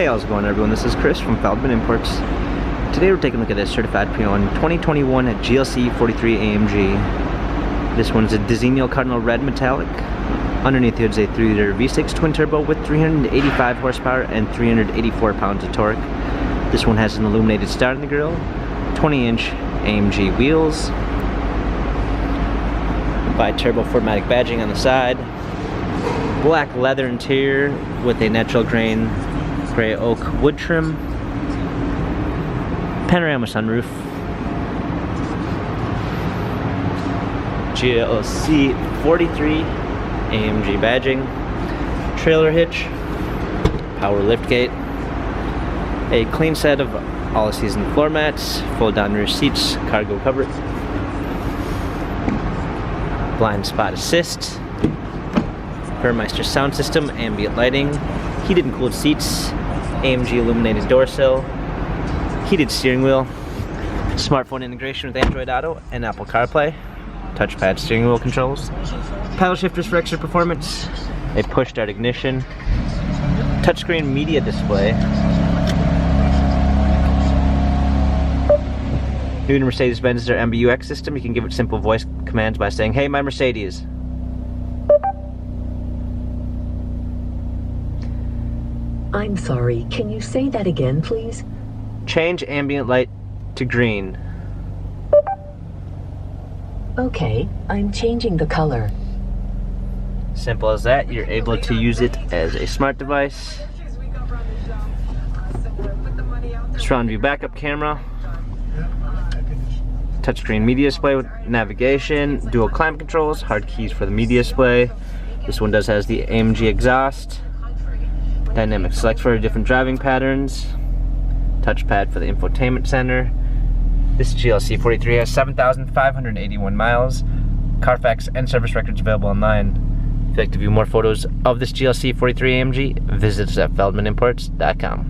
Hey, how's it going everyone? This is Chris from Feldmann Imports. Today we're taking a look at this certified pre-owned 2021 GLC 43 AMG. This one's a Designo Cardinal Red Metallic. Underneath here is a 3-liter V6 twin turbo with 385 horsepower and 384 pounds of torque. This one has an illuminated star in the grille, 20-inch AMG wheels, bi-turbo 4MATIC badging on the side, black leather interior with a natural grain gray oak wood trim, panorama sunroof, GLC 43 AMG badging, trailer hitch, power liftgate, a clean set of all-season floor mats, fold down rear seats, cargo cover, blind spot assist, Burmeister sound system, ambient lighting, heated and cooled seats, AMG illuminated door sill, heated steering wheel, smartphone integration with Android Auto and Apple CarPlay, touchpad steering wheel controls, paddle shifters for extra performance, a push start ignition, touchscreen media display, new to Mercedes-Benz AMG GLC system. You can give it simple voice commands by saying, "Hey, my Mercedes." I'm sorry, can you say that again, please? Change ambient light to green. Okay, I'm changing the color. Simple as that. You're able to use it as a smart device. Surround view backup camera. Touchscreen media display with navigation, dual climate controls, hard keys for the media display. This one has the AMG exhaust. Dynamic select for different driving patterns, touchpad for the infotainment center. This GLC 43 has 7,581 miles, Carfax and service records available online. If you'd like to view more photos of this GLC 43 AMG, visit us at feldmanimports.com.